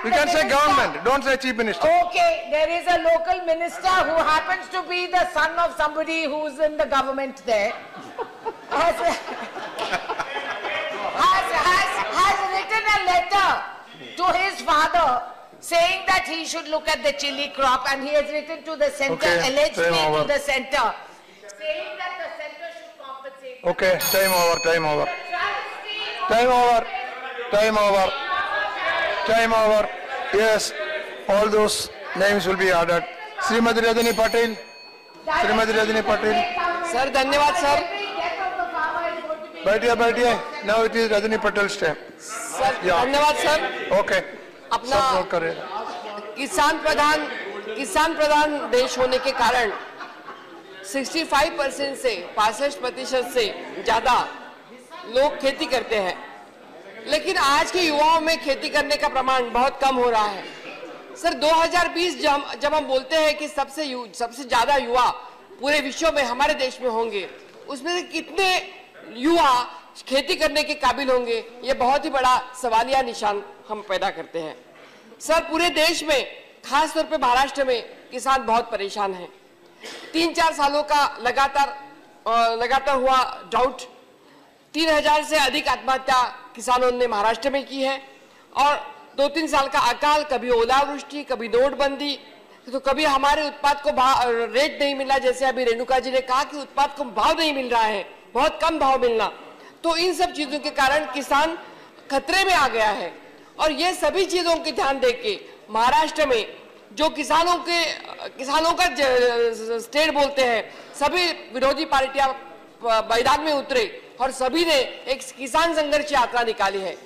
You can say government. Don't say Chief Minister. Okay, there is a local minister who happens to be the son of somebody who's in the government there. Has written a letter to his father saying that he should look at the chili crop, and he has written to the centre, allegedly to the centre, saying that the centre should compensate. Okay, time over. Yes, all those names will be added. Srimati Rajani Patel. Sir, धन्यवाद sir. बैठिए. Now it is Rajani Patel's time. Sir, धन्यवाद sir. Okay. अपना किसान प्रधान देश होने के कारण 65% से 65% से ज्यादा लोग खेती करते हैं, लेकिन आज के युवाओं में खेती करने का प्रमाण बहुत कम हो रहा है। सर 2020 जब हम बोलते हैं कि सबसे ज्यादा युवा पूरे विश्व में हमारे देश में होंगे, उसमें से कितने युवा खेती करने के काबिल होंगे, ये बहुत ही बड़ा सवालिया निशान हम पैदा करते हैं। सर पूरे देश में, खास तौर पे महाराष्ट्र में किसान बहुत परेशान हैं। 3-4 सालों का लगातार हुआ ड्राउट, 3000 से अधिक आत्महत्या किसानों ने महाराष्ट्र में की है, और 2-3 साल का अकाल, कभी ओलावृष्टि, कभी नोटबंदी, तो कभी हमारे उत्पाद को रेट नहीं मिला, जैसे अभी रेणुका जी ने कहा कि उत्पाद को भाव नहीं मिल रहा है, बहुत कम भाव मिलना। तो इन सब चीजों के कारण किसान खतरे में आ गया है। और ये सभी चीजों के ध्यान देके महाराष्ट्र में जो किसानों का स्टेट बोलते हैं, सभी विरोधी पार्टियां मैदान में उतरे और सभी ने एक किसान संघर्ष यात्रा निकाली है।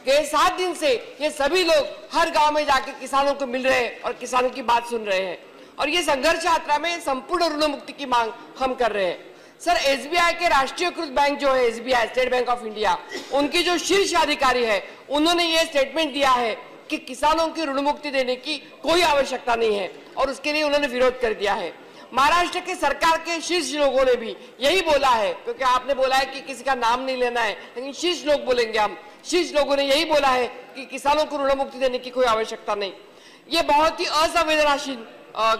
गए 7 दिन से ये सभी लोग हर गांव में जाके किसानों को मिल रहे हैं और किसानों की बात सुन रहे हैं, और ये संघर्ष यात्रा में संपूर्ण ऋण मुक्ति की मांग हम कर रहे हैं। सर, एसबीआई के राष्ट्रीयकृत बैंक जो है, SBI state bank of India, उनकी जो शीर्ष अधिकारी है, उन्होंने ये स्टेटमेंट दिया है कि किसानों की ऋण मुक्ति देने की कोई आवश्यकता नहीं है, और उसके लिए उन्होंने विरोध कर दिया है। महाराष्ट्र के सरकार के शीर्ष लोगों ने भी यही बोला है, क्योंकि आपने बोला है कि किसी का नाम नहीं लेना है, लेकिन शीर्ष लोग बोलेंगे हम। शीर्ष लोगों ने यही बोला है कि किसानों को ऋण मुक्ति देने की कोई आवश्यकता नहीं। ये बहुत ही असंवेदनशील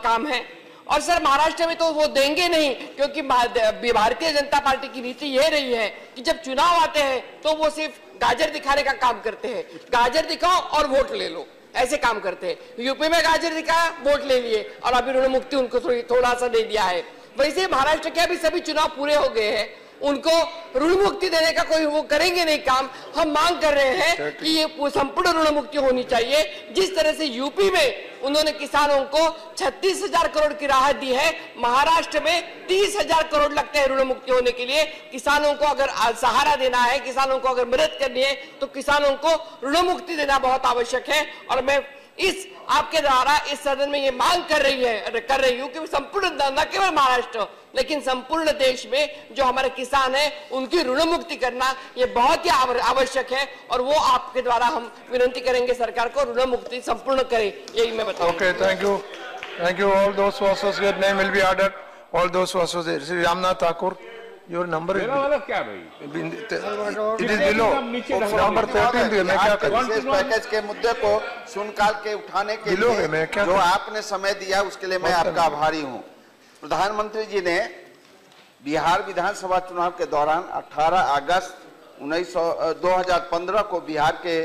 काम है, और सर महाराष्ट्र में तो वो देंगे नहीं, क्योंकि भारतीय जनता पार्टी की नीति ये रही है कि जब चुनाव आते हैं तो वो सिर्फ गाजर दिखाने का काम करते हैं, गाजर दिखाओ और वोट ले लो, ऐसे काम करते हैं। यूपी में गाजर दिखाया, वोट ले लिए, और अभी ऋण मुक्ति उनको थोड़ा सा दे दिया है। वैसे महाराष्ट्र के अभी सभी चुनाव पूरे हो गए हैं, उनको ऋण मुक्ति देने का कोई वो करेंगे नहीं काम। हम मांग कर रहे हैं कि ये संपूर्ण ऋण मुक्ति होनी चाहिए। जिस तरह से यूपी में उन्होंने किसानों को 36,000 करोड़ की राहत दी है, महाराष्ट्र में 30,000 करोड़ लगते हैं ऋण मुक्ति होने के लिए। किसानों को अगर सहारा देना है, किसानों को अगर मदद करनी है, तो किसानों को ऋण मुक्ति देना बहुत आवश्यक है। और मैं इस आपके द्वारा इस सदन में ये मांग कर रही हूँ कि संपूर्ण, न केवल महाराष्ट्र लेकिन संपूर्ण देश में जो हमारे किसान हैं उनकी ऋण मुक्ति करना ये बहुत ही आवश्यक है, और वो आपके द्वारा हम विनती करेंगे सरकार को ऋण मुक्ति संपूर्ण करे, यही मैं बताऊंगा। ओके, थैंक यू ऑल दोस्त who associate, name will be added, all दोस्त who associate. Shri Ramnath Thakur, your number is क्या भाई? It is below number 14। मैं क्या करूं? विशेष पैकेज के मुद्दे को सुनकाल के उठाने के लिए जो आपने समय दिया उसके लिए मैं आपका आभारी हूं। प्रधानमंत्री जी ने बिहार विधानसभा चुनाव के दौरान 18 अगस्त 2015 को बिहार के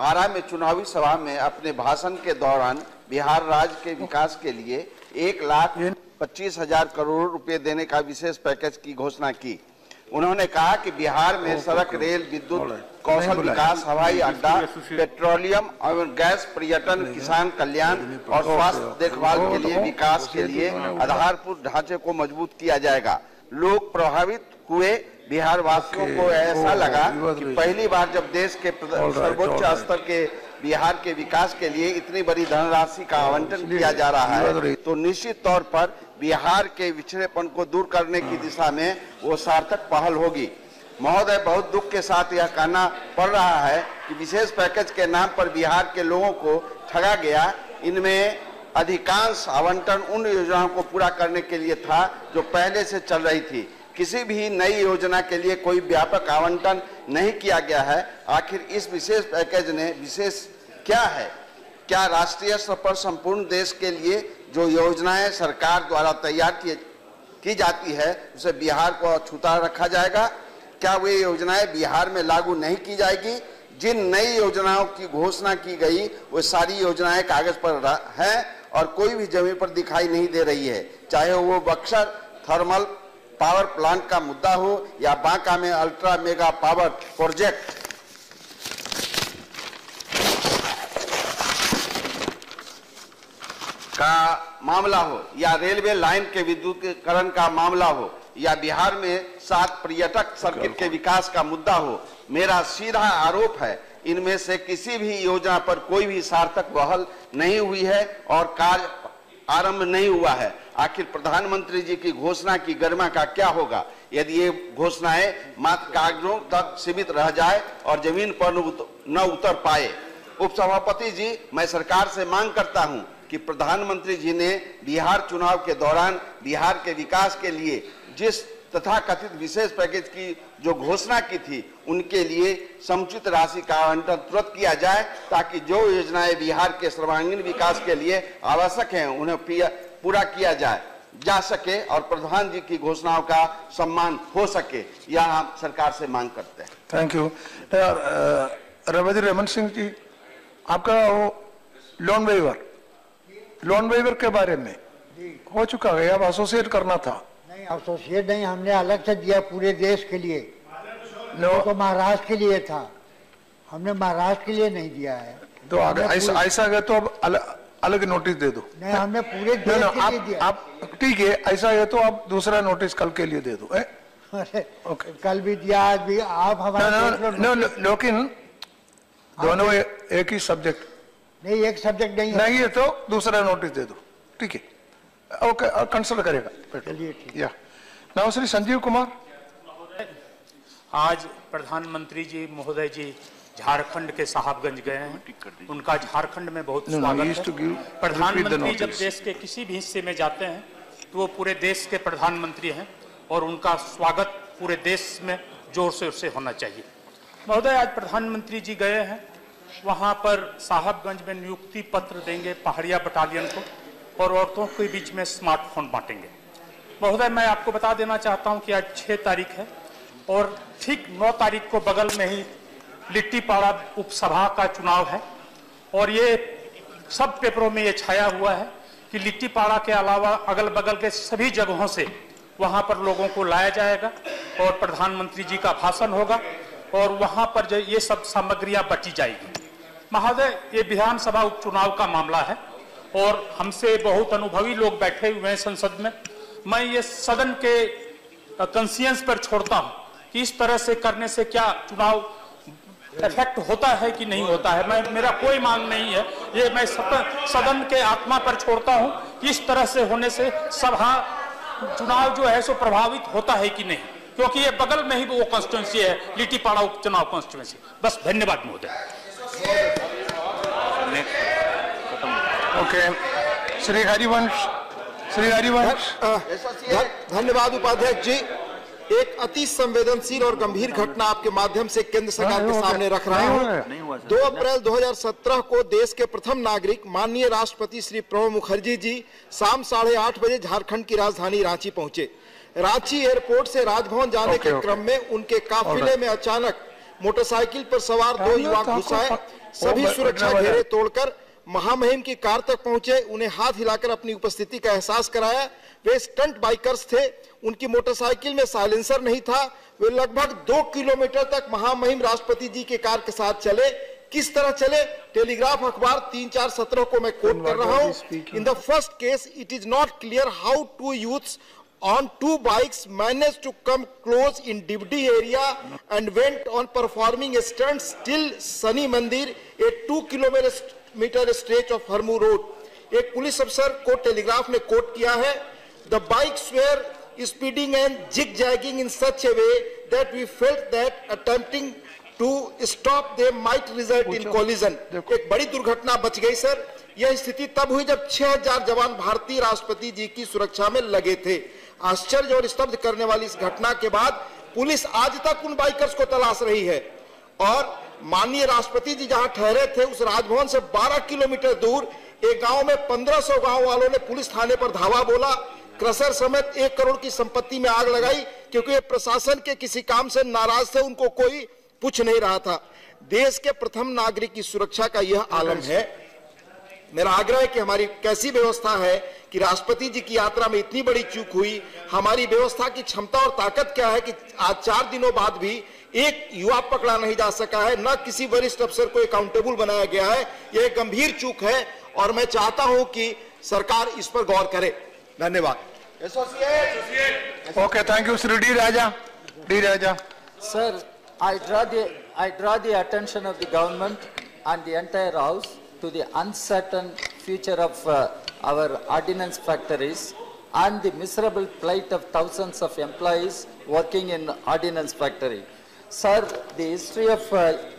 आरा में चुनावी सभा में अपने भाषण के दौरान बिहार राज्य के विकास के लिए 1,25,000 करोड़ रुपए देने का विशेष पैकेज की घोषणा की। उन्होंने कहा कि बिहार में सड़क, रेल, विद्युत, कौशल विकास, हवाई अड्डा, पेट्रोलियम और गैस, पर्यटन, किसान कल्याण और स्वास्थ्य देखभाल के लिए विकास के लिए आधारभूत ढांचे को मजबूत किया जाएगा। लोग प्रभावित हुए। बिहार वासियों को ऐसा लगा कि पहली बार जब देश के सर्वोच्च स्तर के बिहार के विकास के लिए इतनी बड़ी धनराशि का आवंटन किया जा रहा है, तो निश्चित तौर पर बिहार के पिछड़ेपन को दूर करने की दिशा में वो सार्थक पहल होगी। महोदय, बहुत दुख के साथ यह कहना पड़ रहा है कि विशेष पैकेज के नाम पर बिहार के लोगों को ठगा गया। इनमें अधिकांश आवंटन उन योजनाओं को पूरा करने के लिए था जो पहले से चल रही थी। किसी भी नई योजना के लिए कोई व्यापक आवंटन नहीं किया गया है। आखिर इस विशेष पैकेज ने विशेष क्या है? क्या राष्ट्रीय स्तर पर संपूर्ण देश के लिए जो योजनाएं सरकार द्वारा तैयार की जाती है उसे बिहार को अछूता रखा जाएगा? क्या वे योजनाएं बिहार में लागू नहीं की जाएगी? जिन नई योजनाओं की घोषणा की गई वो सारी योजनाएं कागज पर हैं और कोई भी जमीन पर दिखाई नहीं दे रही है, चाहे वो बक्सर थर्मल पावर प्लांट का मुद्दा हो या बांका में अल्ट्रा मेगा पावर प्रोजेक्ट का मामला हो या रेलवे लाइन के विद्युतीकरण का मामला हो या बिहार में 7 पर्यटक सर्किट के विकास का मुद्दा हो। मेरा सीधा आरोप है इनमें से किसी भी योजना पर कोई भी सार्थक पहल नहीं हुई है और कार्य आरंभ नहीं हुआ है। आखिर प्रधानमंत्री जी की घोषणा की गरिमा का क्या होगा यदि ये घोषणाएं मात्र कागजों तक सीमित रह जाए और जमीन पर न उतर पाए? उपसभापति जी, मैं सरकार से मांग करता हूं कि प्रधानमंत्री जी ने बिहार चुनाव के दौरान बिहार के विकास के लिए जिस तथाकथित विशेष पैकेज की जो घोषणा की थी उनके लिए समुचित राशि का आवंटन तुरंत किया जाए ताकि जो योजनाएं बिहार के सर्वांगीण विकास के लिए आवश्यक हैं उन्हें पूरा किया जाए। जा सके और प्रधान जी की घोषणाओं का सम्मान हो सके, यह हम सरकार से मांग करते हैं। Thank you. रवि रमन सिंह जी, आपका वो लोन वेवर के बारे में हो चुका है, अब एसोसिएट करना था। नहीं, एसोसिएट नहीं, हमने अलग से दिया पूरे देश के लिए। तो महाराष्ट्र के लिए था, हमने महाराष्ट्र के लिए नहीं दिया है। तो ऐसा है तो अब अलग नोटिस दे दो। नहीं, हमने पूरे देश के लिए दिया। आप ठीक है, ऐसा है तो आप दूसरा नोटिस कल के लिए दे दो। ओके, कल भी दिया, आज भी। आप हमारे लेकिन दोनों एक ही सब्जेक्ट नहीं, एक सब्जेक्ट नहीं है तो दूसरा नोटिस दे दो, ठीक है, ओके, कंसिडर करेगा। चलिए ठीक। या नाउ श्री संजीव कुमार। आज प्रधानमंत्री जी महोदय जी झारखंड के साहबगंज गए हैं, उनका झारखंड में बहुत स्वागत है। प्रधानमंत्री जब देश के किसी भी हिस्से में जाते हैं तो वो पूरे देश के प्रधानमंत्री हैं और उनका स्वागत पूरे देश में जोर शोर से होना चाहिए। महोदय, आज प्रधानमंत्री जी गए हैं, वहां पर साहबगंज में नियुक्ति पत्र देंगे पहाड़िया बटालियन को और औरतों के बीच में स्मार्टफोन बांटेंगे। महोदय, मैं आपको बता देना चाहता हूं कि आज 6 तारीख है और ठीक 9 तारीख को बगल में ही लिट्टीपाड़ा उपसभा का चुनाव है और ये सब पेपरों में ये छाया हुआ है कि लिट्टीपाड़ा के अलावा अगल बगल के सभी जगहों से वहां पर लोगों को लाया जाएगा और प्रधानमंत्री जी का भाषण होगा और वहां पर जो ये सब सामग्रियां बटी जाएगी। महोदय, ये विधानसभा उपचुनाव का मामला है और हमसे बहुत अनुभवी लोग बैठे हुए हैं संसद में। मैं ये सदन के कंसियंस पर छोड़ता हूं कि इस तरह से करने से क्या चुनाव इफेक्ट होता है कि नहीं होता है। मेरा कोई मांग नहीं है, ये मैं सदन के आत्मा पर छोड़ता हूं कि इस तरह से होने से सभा चुनाव जो है सो प्रभावित होता है कि नहीं, क्योंकि ये बगल में ही वो कॉन्स्टिट्यूंसी है, लिट्टीपाड़ा उपचुनाव कॉन्स्टिट्यूंसी। बस, धन्यवाद महोदय। ओके, श्री हरिवंश। धन्यवाद उपाध्यक्ष जी। एक अति संवेदनशील और गंभीर घटना आपके माध्यम से केंद्र सरकार के सामने रख रहा हूं। 2 अप्रैल 2017 को देश के प्रथम नागरिक माननीय राष्ट्रपति श्री प्रणब मुखर्जी जी शाम 8:30 बजे झारखंड की राजधानी रांची पहुंचे। रांची एयरपोर्ट से राजभवन जाने के क्रम में उनके काफिले में अचानक मोटरसाइकिल पर सवार 2 युवक घुस आए। सभी सुरक्षा घेरे तोड़कर महामहिम की कार तक पहुंचे, उन्हें हाथ हिलाकर अपनी उपस्थिति का एहसास कराया। वे स्टंट बाइकर्स थे, उनकी मोटरसाइकिल में साइलेंसर नहीं था। वे लगभग 2 किलोमीटर तक महामहिम राष्ट्रपति जी के कार के साथ चले। किस तरह चले? टेलीग्राफ अखबार 3-4-17 को मैं कोट कर रहा हूं। In the first case it is not clear how 2 youths on 2 bikes managed to come close in Divdi area and went on performing stunts till Sani Mandir, a 2 kilometer stretch of Harmu Road। एक police अफसर को telegraph ने coat किया है, The bikes were speeding and zigzagging in such a way that we felt that attempting to stop them might result in collision। एक बड़ी दुर्घटना बच गई सर। यह स्थिति तब हुई जब 6000 जवान भारतीय राष्ट्रपति जी की सुरक्षा में लगे थे। आश्चर्य और स्तब्ध करने वाली इस घटना के बाद पुलिस आज तक उन बाइकर्स को तलाश रही है और माननीय राष्ट्रपति जी जहां ठहरे थे उस राजभवन से 12 किलोमीटर दूर एक गांव में 1500 गांव वालों ने पुलिस थाने पर धावा बोला, क्रशर समेत 1 करोड़ की संपत्ति में आग लगाई, क्योंकि ये प्रशासन के किसी काम से नाराज थे, उनको कोई पूछ नहीं रहा था। देश के प्रथम नागरिक की सुरक्षा का यह आलम है। मेरा आग्रह है कि हमारी कैसी व्यवस्था है कि राष्ट्रपति जी की यात्रा में इतनी बड़ी चूक हुई। हमारी व्यवस्था की क्षमता और ताकत क्या है कि आज 4 दिनों बाद भी एक युवा पकड़ा नहीं जा सका है, न किसी वरिष्ठ अफसर को अकाउंटेबल बनाया गया है। यह गंभीर चूक है और मैं चाहता हूं कि सरकार इस पर गौर करे। धन्यवाद। Okay, thank you Shri D Raja. Sir, I draw the attention of the government and the entire house to the uncertain future of our ordnance factories and the miserable plight of thousands of employees working in ordnance factory. Sir, the history of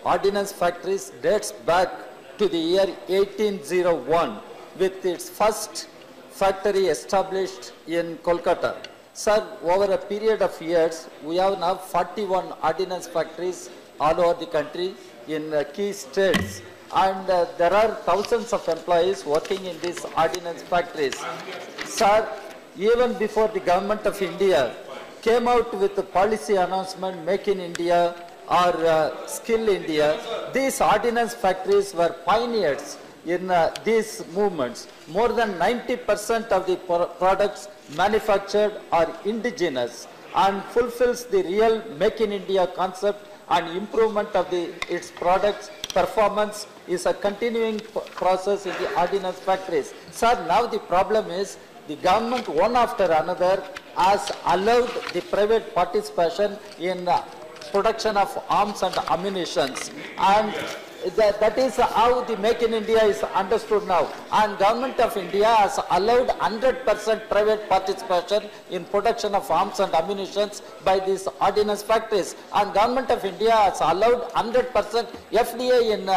ordnance factories dates back to the year 1801 with its first factory established in Kolkata. Sir, over a period of years, we have now 41 ordnance factories all over the country in key states, and there are thousands of employees working in these ordnance factories. Sir, even before the government of India came out with the policy announcement, Make in India or Skill India, these ordnance factories were pioneers in these movements. More than 90% of the products manufactured are indigenous and fulfills the real Make in India concept, and improvement of its products performance is a continuing process in the ordnance factories. Sir, now the problem is the government one after another has allowed the private participation in production of arms and ammunitions, and that is how the Make in India is understood now. And Government of India has allowed 100% private participation in production of arms and ammunitions by these ordnance factories. And Government of India has allowed 100% FDI in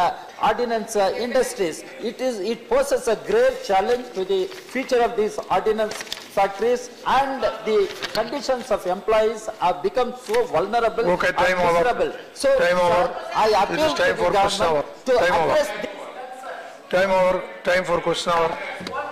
ordnance industries. It poses a grave challenge to the future of these ordnance factories, and the conditions of employees have become so vulnerable and miserable. So, sir, I appeal to the government to address Time over. Time for question hour.